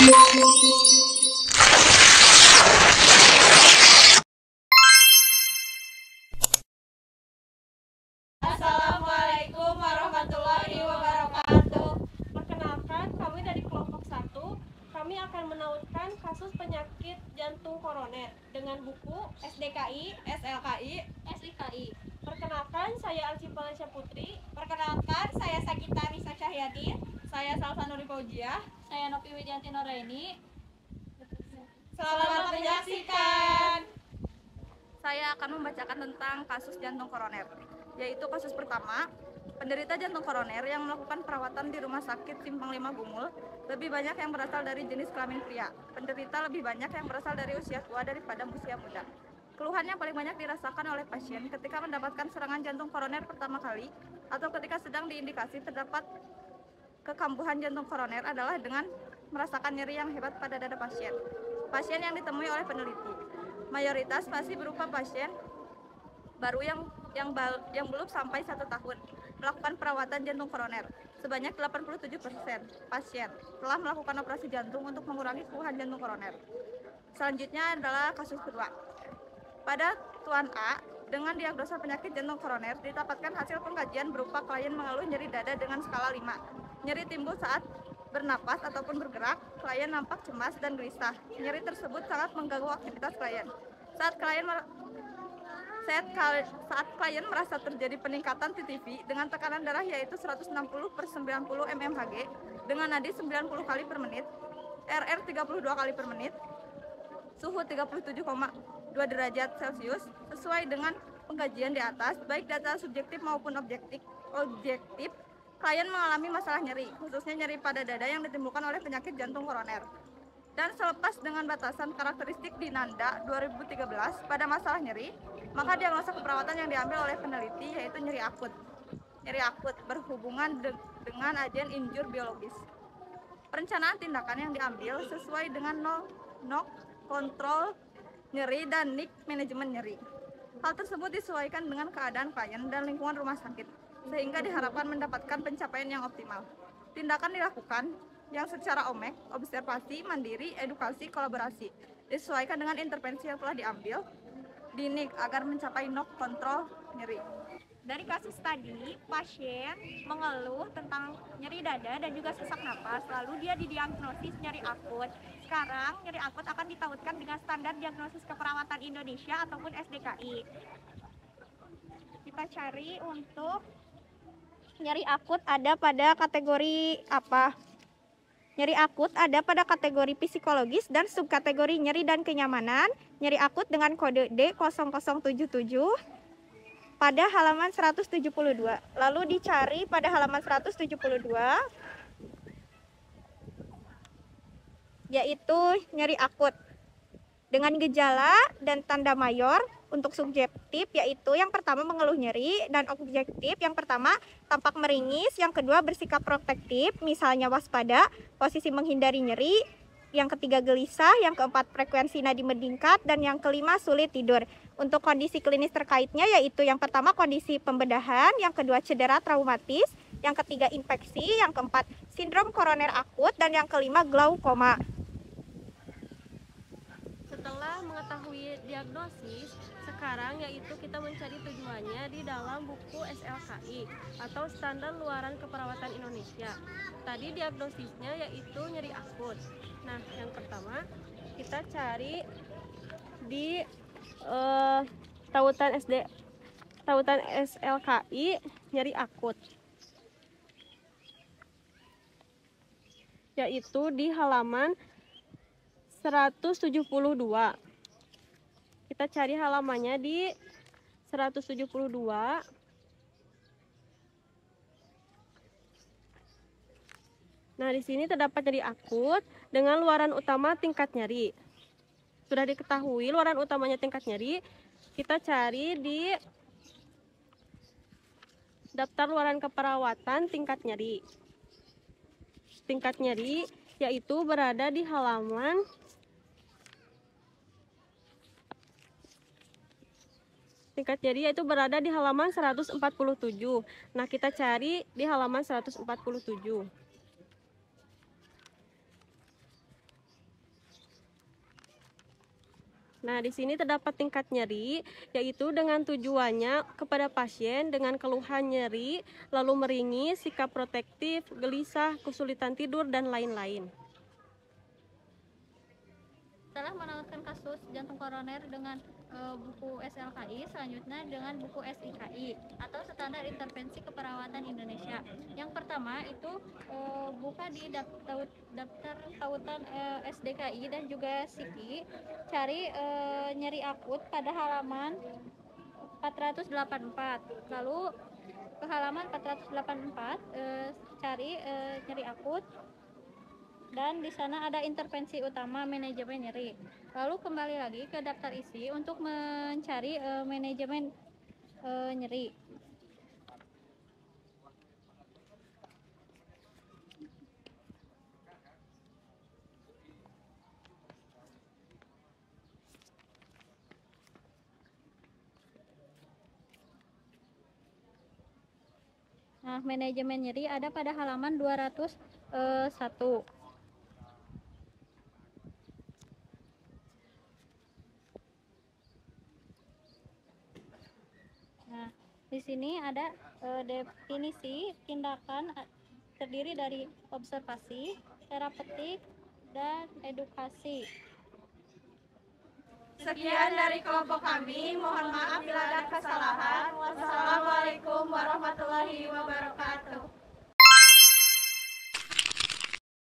Assalamualaikum warahmatullahi wabarakatuh. Perkenalkan, kami dari kelompok 1. Kami akan menautkan kasus penyakit jantung koroner dengan buku SDKI, SLKI, SIKI. Perkenalkan, saya Alcipa Putri. Perkenalkan, saya Sagita Nisa Cahyadi. Saya Salsa Nuri Fauziah. Saya Nopi Widianti Noraini. Selamat menyaksikan. Saya akan membacakan tentang kasus jantung koroner, yaitu kasus pertama, penderita jantung koroner yang melakukan perawatan di Rumah Sakit Simpang 5 Gumul, lebih banyak yang berasal dari jenis kelamin pria. Penderita lebih banyak yang berasal dari usia tua daripada usia muda. Keluhan yang paling banyak dirasakan oleh pasien ketika mendapatkan serangan jantung koroner pertama kali atau ketika sedang diindikasi terdapat kekambuhan jantung koroner adalah dengan merasakan nyeri yang hebat pada dada pasien. Pasien yang ditemui oleh peneliti mayoritas masih berupa pasien baru yang belum sampai 1 tahun melakukan perawatan jantung koroner. Sebanyak 87% pasien telah melakukan operasi jantung untuk mengurangi keluhan jantung koroner. Selanjutnya adalah kasus kedua. Pada Tuan A dengan diagnosa penyakit jantung koroner didapatkan hasil pengkajian berupa klien mengeluh nyeri dada dengan skala 5. Nyeri timbul saat bernapas ataupun bergerak, klien nampak cemas dan gelisah. Nyeri tersebut sangat mengganggu aktivitas klien. Saat klien merasa terjadi peningkatan TTV dengan tekanan darah yaitu 160/90 mmHg dengan nadi 90 kali per menit, RR 32 kali per menit, suhu 37,2 derajat Celcius, sesuai dengan pengkajian di atas, baik data subjektif maupun objektif, klien mengalami masalah nyeri, khususnya nyeri pada dada yang ditimbulkan oleh penyakit jantung koroner. Dan selepas dengan batasan karakteristik di NANDA 2013 pada masalah nyeri, maka diagnosa keperawatan yang diambil oleh peneliti yaitu nyeri akut. Nyeri akut berhubungan dengan agen injur biologis. Perencanaan tindakan yang diambil sesuai dengan NOC, kontrol nyeri dan NIC, manajemen nyeri. Hal tersebut disesuaikan dengan keadaan klien dan lingkungan rumah sakit, sehingga diharapkan mendapatkan pencapaian yang optimal. Tindakan dilakukan yang secara OMEK, observasi, mandiri, edukasi, kolaborasi, disesuaikan dengan intervensi yang telah diambil di NIC agar mencapai NOC, kontrol nyeri. Dari kasus tadi, pasien mengeluh tentang nyeri dada dan juga sesak napas, lalu dia didiagnosis nyeri akut. Sekarang, nyeri akut akan ditautkan dengan standar diagnosis keperawatan Indonesia ataupun SDKI. Kita cari untuk nyeri akut ada pada kategori apa? Nyeri akut ada pada kategori psikologis dan subkategori nyeri dan kenyamanan. Nyeri akut dengan kode D0077 pada halaman 172. Lalu dicari pada halaman 172 yaitu nyeri akut dengan gejala dan tanda mayor. Untuk subjektif yaitu yang pertama mengeluh nyeri, dan objektif yang pertama tampak meringis, yang kedua bersikap protektif misalnya waspada, posisi menghindari nyeri, yang ketiga gelisah, yang keempat frekuensi nadi meningkat, dan yang kelima sulit tidur. Untuk kondisi klinis terkaitnya yaitu yang pertama kondisi pembedahan, yang kedua cedera traumatis, yang ketiga infeksi, yang keempat sindrom koroner akut, dan yang kelima glaukoma. Setelah mengetahui diagnosis, sekarang yaitu kita mencari tujuannya di dalam buku SLKI atau Standar Luaran Keperawatan Indonesia. Tadi diagnosisnya yaitu nyeri akut. Nah, yang pertama kita cari di tautan SLKI nyeri akut, yaitu di halaman 172. Kita cari halamannya di 172. Nah, di sini terdapat nyeri akut dengan luaran utama tingkat nyeri. Sudah diketahui luaran utamanya tingkat nyeri, kita cari di daftar luaran keperawatan tingkat nyeri. Tingkat nyeri yaitu berada di halaman tingkat nyeri yaitu berada di halaman 147. Nah, kita cari di halaman 147. Nah, di sini terdapat tingkat nyeri, yaitu dengan tujuannya kepada pasien dengan keluhan nyeri, lalu meringis, sikap protektif, gelisah, kesulitan tidur, dan lain-lain. Setelah menautkan kasus jantung koroner dengan buku SLKI, selanjutnya dengan buku SIKI atau Standar Intervensi Keperawatan Indonesia. Yang pertama itu buka di daftar tautan SDKI dan juga SIKI, cari nyeri akut pada halaman 484. Lalu ke halaman 484 cari nyeri akut, dan di sana ada intervensi utama manajemen nyeri. Lalu kembali lagi ke daftar isi untuk mencari manajemen nyeri. Nah, manajemen nyeri ada pada halaman 201. Nah, di sini ada definisi tindakan terdiri dari observasi, terapeutik, dan edukasi. Sekian dari kelompok kami, mohon maaf bila ada kesalahan. Wassalamualaikum warahmatullahi wabarakatuh.